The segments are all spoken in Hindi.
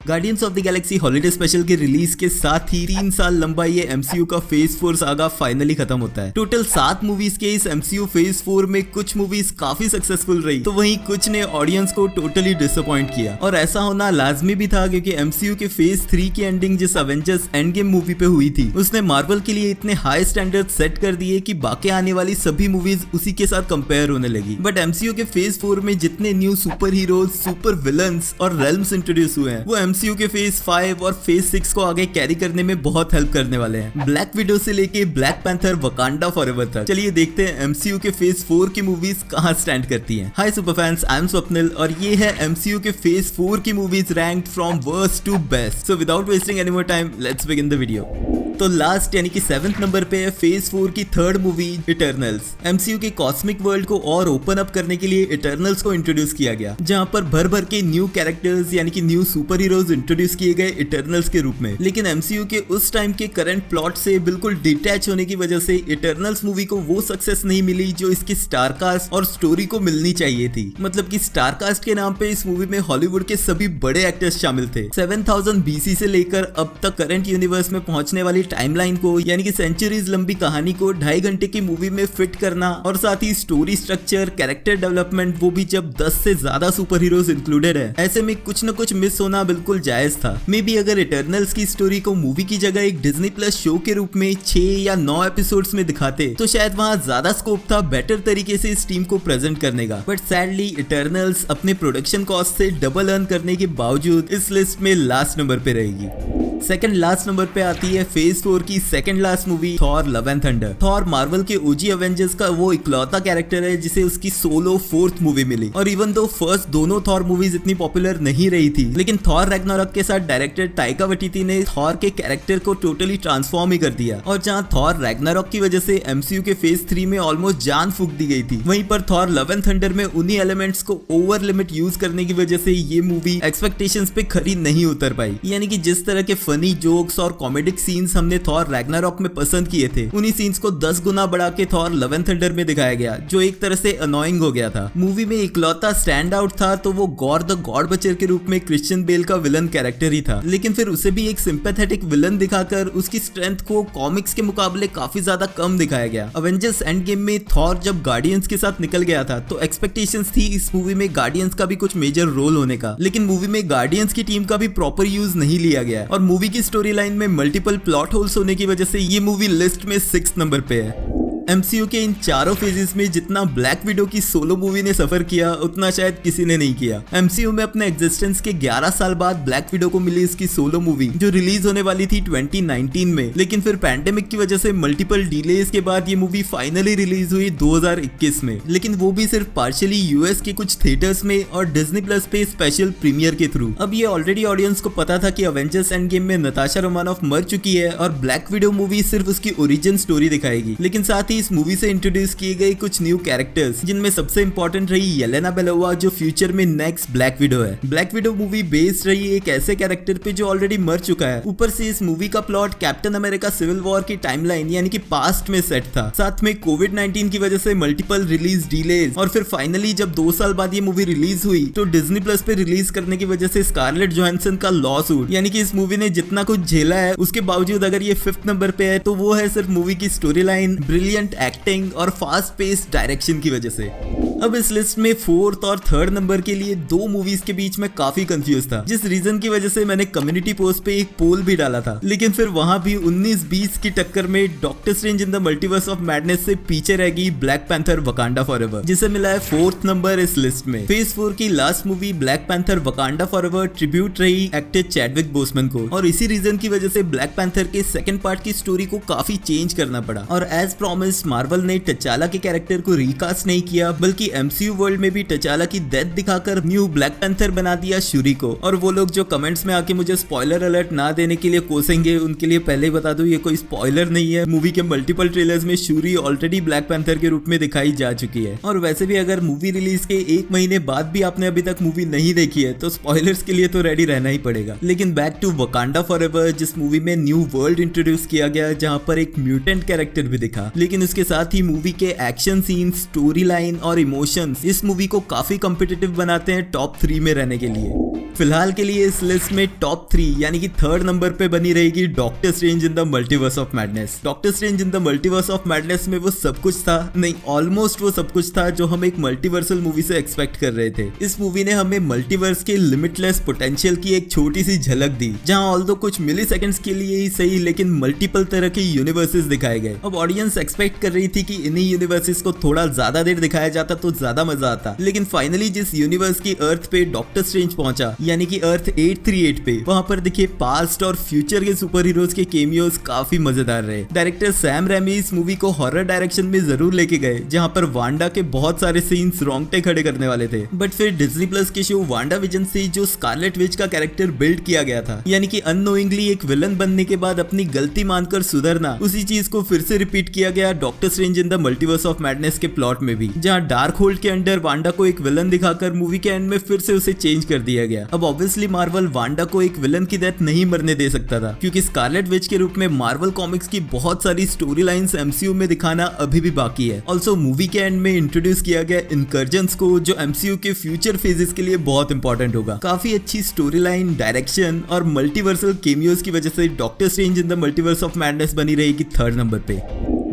Guardians of the Galaxy holiday special के रिलीज के साथ ही 3 साल लंबा ये एमसीयू का फेज 4 सागा फाइनली खत्म होता है। टोटल 7 मूवीज के इस एमसीयू फेज 4 में कुछ मूवीज काफी सक्सेसफुल रही तो वहीं कुछ ने ऑडियंस को टोटली डिसअपॉइंट किया, और ऐसा होना लाजमी भी था क्योंकि एमसीयू के फेज 3 की एंडिंग जिस एवेंजर्स एंड गेम मूवी पे हुई थी उसने मार्वल के लिए इतने हाई स्टैंडर्ड सेट कर दिए कि बाकी आने वाली सभी मूवीज उसी के साथ कंपेयर होने लगी। बट एमसीयू के फेज 4 में जितने new super heroes, super villains और रेल्म्स इंट्रोड्यूस हुए हैं वो एमसीयू के फेज 5 और फेज 6 को आगे कैरी करने में बहुत हेल्प करने वाले हैं। ब्लैक विडो से लेके ब्लैक पैंथर, वकांडा फॉरएवर तक। चलिए देखते हैं एमसीयू के फेज 4 की मूवीज कहां स्टैंड करती हैं। Hi super fans, I am Swapnil और ये है एमसीयू के फेज 4 की movies ranked from worst to best. So without wasting any more time let's begin the video. तो लास्ट यानी कि 7th नंबर पे है फेज 4 की थर्ड मूवी इटर्नल्स। एमसीयू के कॉस्मिक वर्ल्ड को और ओपन अप करने के लिए इटर्नल्स को इंट्रोड्यूस किया गया, जहां पर भर भर के न्यू कैरेक्टर्स यानी कि न्यू सुपर हीरोज इंट्रोड्यूस किए गए इटर्नल्स के रूप में। लेकिन एमसीयू के उस टाइम के करंट प्लॉट से बिल्कुल डिटैच होने की वजह से इटर्नल्स मूवी को वो सक्सेस नहीं मिली जो इसकी स्टारकास्ट और स्टोरी को मिलनी चाहिए थी। मतलब कि स्टारकास्ट के नाम पे इस मूवी में हॉलीवुड के सभी बड़े एक्टर्स शामिल थे। 7000 BC से लेकर अब तक करंट यूनिवर्स में पहुंचने वाली टाइमलाइन को यानी कि सेंचुरीज लंबी कहानी को 2.5 घंटे की मूवी में फिट करना, और साथ ही स्टोरी स्ट्रक्चर, कैरेक्टर डेवलपमेंट, वो भी जब 10 से ज्यादा सुपर हीरोज इंक्लूडेड है, ऐसे में कुछ न कुछ मिस होना बिल्कुल जायज था। मे बी अगर इटर्नल्स की स्टोरी को मूवी की जगह एक डिज्नी प्लस शो के रूप में 6 या 9 एपिसोड्स में दिखाते तो शायद वहां ज्यादा स्कोप था बेटर तरीके से इस टीम को प्रेजेंट करने का। बट सैडली इटर्नल्स अपने प्रोडक्शन कॉस्ट से डबल अर्न करने के बावजूद इस लिस्ट में लास्ट नंबर पे रहेगी। सेकंड लास्ट नंबर पे आती है फेज 4 की second last movie Thor love and thunder. Thor Marvel के ओजी एवेंजर्स का वो इकलौता कैरेक्टर है जिसे उसकी सोलो 4th मूवी मिली, और इवन दो फर्स्ट दोनों थॉर मूवीज इतनी पॉपुलर नहीं रही थी, लेकिन थॉर रैग्नारोक के साथ डायरेक्टर टाइका वाइटिटी ने थॉर के कैरेक्टर को टोटली ट्रांसफॉर्म ही कर दिया। और जहां थॉर रैग्नारोक की वजह से एमसीयू के फेज 3 में ऑलमोस्ट जान फूंक दी गई थी, वहीं पर थॉर लव एंड थंडर में उन्हीं एलिमेंट्स को ओवर लिमिट यूज करने की वजह से ये मूवी एक्सपेक्टेशंस पे खरी नहीं उतर पाई। यानी कि जिस तरह के फनी जोक्स और कॉमेडिक सीन्स हमने थॉर रैग्नारोक में पसंद किए थे, उन्हीं सीन्स को 10 गुना बढ़ा के थॉर लव एंड थंडर में दिखाया गया, जो एक तरह से अनोइंग हो गया था। मूवी में इकलौता स्टैंड आउट था तो वो गॉर द गॉड बचर के रूप में क्रिश्चियन बेल का विलन कैरेक्टर ही था, लेकिन फिर उसे भी एक सिंपैथेटिक विलन दिखाकर उसकी स्ट्रेंथ को कॉमिक्स के मुकाबले काफी ज्यादा कम दिखाया गया। अवेंजर्स एंड गेम में थॉर जब गार्डियंस के साथ निकल गया था तो एक्सपेक्टेशंस थी इस मूवी में गार्डियंस का भी कुछ मेजर रोल होने का, लेकिन मूवी में गार्डियंस की टीम का भी प्रॉपर यूज नहीं लिया गया, और मूवी की स्टोरी लाइन में मल्टीपल प्लॉट होल्स होने की वजह से ये मूवी लिस्ट में 6th नंबर पे है। एमसीयू के इन चारों फेजेस में जितना ब्लैक विडो की सोलो मूवी ने सफर किया उतना शायद किसी ने नहीं किया। एमसीयू में अपने एग्जिस्टेंस के 11 साल बाद ब्लैक विडो को मिली इसकी सोलो मूवी जो रिलीज होने वाली थी 2019 में, लेकिन फिर पैंडेमिक की वजह से मल्टीपल डिलेज के बाद ये मूवी फाइनली रिलीज हुई 2021 में, लेकिन वो भी सिर्फ पार्शियली यूएस के कुछ थिएटर्स में और डिज्नी प्लस पे स्पेशल प्रीमियर के थ्रू। अब ये ऑलरेडी ऑडियंस को पता था कि अवेंजर्स एंड गेम में नताशा रोमानोफ मर चुकी है और ब्लैक विडो मूवी सिर्फ उसकी ओरिजिन स्टोरी दिखाएगी, लेकिन साथ ही इस मूवी से इंट्रोड्यूस किए गए कुछ न्यू कैरेक्टर्स, जिनमें सबसे इंपॉर्टेंट रही येलेना बेलोवा जो फ्यूचर में नेक्स्ट ब्लैक विडो है। ब्लैक विडो मूवी बेस्ड रही एक ऐसे कैरेक्टर पे जो ऑलरेडी मर चुका है। ऊपर से इस मूवी का plot Captain America Civil War की टाइमलाइन यानी कि पास्ट में सेट था, साथ में कोविड-19 की वजह से मल्टीपल रिलीज डिलेज, और फिर फाइनली जब 2 साल बाद ये मूवी रिलीज हुई तो डिज्नी प्लस पे रिलीज करने की वजह से स्कारलेट जोहानसन का लॉ सूट, यानी कि इस मूवी ने जितना कुछ झेला है उसके बावजूद अगर ये 5th नंबर पे है तो वो है सिर्फ मूवी की स्टोरी लाइन, ब्रिलियंट एक्टिंग और फास्ट पेस डायरेक्शन की वजह से। अब इस लिस्ट में 4th और 3rd नंबर के लिए 2 मूवीज के बीच में काफी कंफ्यूज था, जिस रीजन की वजह से मैंने कम्युनिटी पोस्ट पे एक पोल भी डाला था, लेकिन फिर वहां भी 19-20 की टक्कर में doctor strange in the multiverse of madness से पीछे रह गई ब्लैक पैंथर वकांडा फॉरएवर, जिसे मिला है 4th नंबर इस लिस्ट में। फेज 4 की last movie black panther Wakanda forever tribute रही एक्टर चैडविक बोसमैन को, और इसी रीजन की वजह से ब्लैक पैंथर के सेकंड पार्ट की स्टोरी को काफी चेंज करना पड़ा, और एज प्रॉमिस्ड मार्वल ने टचाला के कैरेक्टर को रिकास्ट नहीं किया बल्कि एमसीयू वर्ल्ड में भी टचाला की डेथ दिखाकर न्यू ब्लैक पैंथर बना दिया शूरी को। और वो लोग जो कमेंट्स में आके मुझे स्पॉइलर अलर्ट ना देने के लिए कोसेंगे उनके लिए पहले ही बता दूं ये कोई स्पॉइलर नहीं है। मूवी के मल्टीपल ट्रेलर्स में शूरी ऑलरेडी ब्लैक पैंथर के रूप में दिखाई जा चुकी है, और वैसे भी अगर मूवी रिलीज के 1 महीने बाद भी आपने अभी तक मूवी नहीं देखी है तो स्पॉइलर्स के लिए तो रेडी रहना ही पड़ेगा। लेकिन बैक टू वकांडा फॉरएवर, जिस मूवी में न्यू वर्ल्ड इंट्रोड्यूस किया गया जहां पर एक म्यूटेंट कैरेक्टर भी दिखा, लेकिन उसके साथ ही मूवी के एक्शन सीन, स्टोरी लाइन और प्रमोशंस इस मूवी को काफी कॉम्पिटिटिव बनाते हैं टॉप 3 में रहने के लिए। फिलहाल के लिए इस लिस्ट में टॉप 3 यानी कि 3rd नंबर पे बनी रहेगी doctor strange in the multiverse of madness. Doctor strange in the multiverse of madness में वो सब कुछ था, नहीं ऑलमोस्ट वो सब कुछ था जो हम एक मल्टीवर्सल मूवी से एक्सपेक्ट कर रहे थे। इस मूवी ने हमें मल्टीवर्स के लिमिटलेस पोटेंशियल की एक छोटी सी झलक दी, जहां ऑल्दो कुछ मिली सेकंड्स के लिए ही सही लेकिन मल्टीपल तरह के यूनिवर्सेस दिखाए गए। अब ऑडियंस एक्सपेक्ट कर रही थी कि इन्हीं यूनिवर्सेस को थोड़ा ज्यादा देर दिखाया जाता तो ज्यादा मजा आता, लेकिन फाइनली जिस यूनिवर्स की अर्थ पे डॉक्टर स्ट्रेंज पहुंचा यानी कि अर्थ 838 पे, वहां पर देखिए पास्ट और फ्यूचर के सुपर हीरोज के केमियोज काफी मजेदार रहे। डायरेक्टर सैम रेमी इस मूवी को हॉरर डायरेक्शन में जरूर लेके गए, जहां पर वांडा के बहुत सारे सीन्स रोंगटे खड़े करने वाले थे, बट फिर डिज्नी प्लस के शो वांडा विजन से जो स्कारलेट विच का कैरेक्टर बिल्ड किया गया था, यानी कि अननोइंगली एक विलन बनने के बाद अपनी गलती मानकर सुधरना, उसी चीज को फिर से रिपीट किया गया doctor strange in the multiverse of madness के प्लॉट में भी, जहां डार्क होल्ड के अंडर वांडा को एक विलन दिखाकर मूवी के एंड में फिर से उसे चेंज कर दिया गया। अब ऑब्वियसली मार्वल वांडा को एक विलन की डेथ नहीं मरने दे सकता था, क्योंकि स्कारलेट विच के रूप में मार्वल कॉमिक्स की बहुत सारी स्टोरी लाइन्स एमसीयू में दिखाना अभी भी बाकी है। ऑल्सो मूवी के एंड में इंट्रोड्यूस किया गया इनकर्जन्स को, जो एमसीयू के फ्यूचर फेजेस के लिए बहुत इंपॉर्टेंट होगा। काफी अच्छी स्टोरी लाइन, डायरेक्शन और मल्टीवर्सल केमियोज की वजह से doctor strange in the multiverse of madness बनी रहेगी 3rd नंबर पे।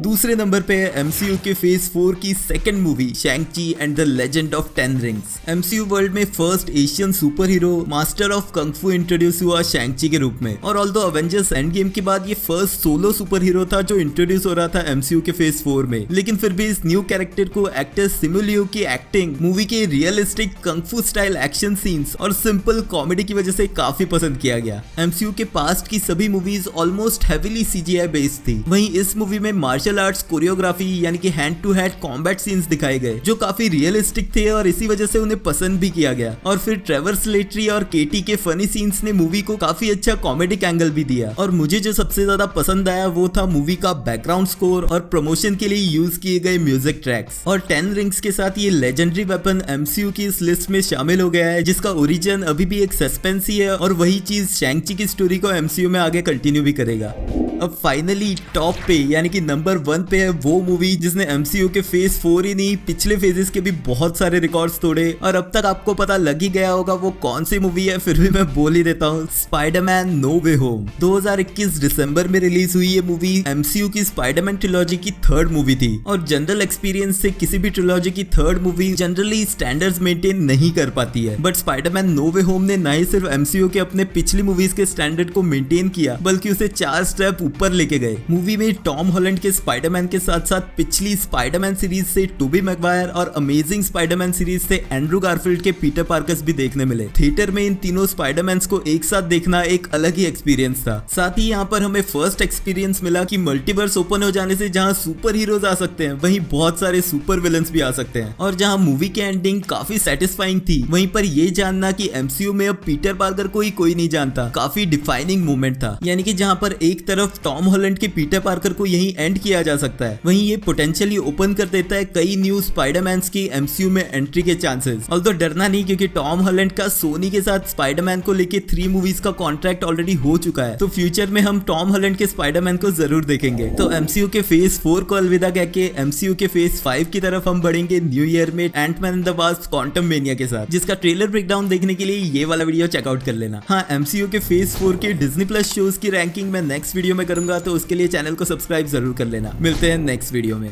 दूसरे नंबर पे है एमसीयू के फेज 4 की second movie Shang-Chi and the legend of 10 rings. MCU world में first Asian super hero master of kung fu introduce हुआ शैंग-ची के रूप में, और ऑल्दो अवेंजर्स एंड गेम के बाद ये फर्स्ट सोलो सुपर हीरो था जो इंट्रोड्यूस हो रहा था एमसीयू के फेज 4 में, लेकिन फिर भी इस न्यू कैरेक्टर को एक्टर सिमु लियू की एक्टिंग, मूवी के रियलिस्टिक कंग फू स्टाइल एक्शन सीन्स और सिंपल कॉमेडी की वजह से काफी पसंद किया गया। एमसीयू के पास्ट की सभी movies almost heavily CGI based थी, वहीं इस मूवी में मार्शल आर्ट्स कोरियोग्राफी यानी कि hand to hand combat scenes दिखाए गए जो काफी रियलिस्टिक थे और इसी वजह से उन्हें पसंद भी किया गया। और फिर ट्रेवर स्लेटरी और केटी के फनी सीन्स ने मूवी को काफी अच्छा कॉमेडिक एंगल भी दिया। और मुझे जो सबसे ज्यादा पसंद आया वो था मूवी का बैकग्राउंड स्कोर और प्रमोशन के लिए यूज किए गए म्यूजिक ट्रैक्स। और 10 रिंग्स के साथ ये लेजेंडरी वेपन एमसीयू की इस लिस्ट में शामिल हो गया है, जिसका ओरिजिन अभी भी एक सस्पेंस ही है और वही चीज शैंग-ची की स्टोरी को एमसीयू में आगे कंटिन्यू भी करेगा। अब फाइनली टॉप पे यानी कि नंबर 1 पे है वो मूवी जिसने एमसीयू के फेज 4 ही नहीं पिछले फेजेस के भी बहुत सारे रिकॉर्ड्स तोड़े, और अब तक आपको पता लग ही गया होगा वो कौन सी मूवी है, फिर भी मैं बोल ही देता हूँ, स्पाइडरमैन नो वे होम। 2021 दिसंबर में रिलीज हुई ये मूवी एमसीयू की स्पाइडरमैन ट्रिलॉजी की 3rd मूवी थी, और जनरल एक्सपीरियंस से किसी भी ट्रिलॉजी की 3rd movie generally standards maintain नहीं कर पाती है, but Spiderman No Way Home ने ना ही सिर्फ एमसीयू के अपने पिछली मूवीज के स्टैंडर्ड को मेंटेन किया बल्कि उसे 4 स्टेप ऊपर लेके गए। मूवी में टॉम हॉलैंड के स्पाइडरमैन के साथ साथ पिछली स्पाइडरमैन सीरीज से टोबी मैगवायर और अमेजिंग स्पाइडरमैन सीरीज से एंड्रू गारफील्ड के पीटर पार्कर्स भी देखने मिले। थिएटर में इन तीनों स्पाइडरमैन्स को एक साथ देखना एक अलग ही एक्सपीरियंस था। साथ ही यहाँ पर हमें फर्स्ट एक्सपीरियंस मिला कि मल्टीवर्स ओपन हो जाने से जहाँ सुपर हीरोज आ सकते हैं वहीं बहुत सारे सुपर विलन्स भी आ सकते हैं, और जहाँ मूवी की एंडिंग काफी सेटिस्फाइंग थी वहीं पर ये जानना कि एमसीयू में अब पीटर पार्कर को ही कोई नहीं जानता काफी डिफाइनिंग मोमेंट था। यानी कि जहाँ पर एक तरफ टॉम हॉलैंड के पीटर पार्कर को यही एंड किया जा सकता है, वहीं ये पोटेंशियली ओपन कर देता है कई न्यू स्पाइडरमैन्स की एमसीयू में एंट्री के चांसेस। ऑल्दो डरना नहीं, क्योंकि टॉम हॉलैंड का सोनी के साथ स्पाइडरमैन को लेके 3 मूवीज का कॉन्ट्रैक्ट ऑलरेडी हो चुका है, तो फ्यूचर में हम टॉम हॉलैंड के स्पाइडरमैन को जरूर देखेंगे। तो एमसीयू के फेज 4 को अलविदा कह के एमसीयू के फेज 5 की तरफ हम बढ़ेंगे न्यू ईयर में Ant Man and the Wasp Quantumania के साथ, जिसका ट्रेलर ब्रेकडाउन देखने के लिए ये वाला वीडियो चेकआउट कर लेना। हाँ, एमसीयू के फेज 4 के डिज्नी प्लस शोज की रैंकिंग मैं नेक्स्ट वीडियो में करूंगा, तो उसके लिए चैनल को सब्सक्राइब जरूर कर लेना। मिलते हैं नेक्स्ट वीडियो में।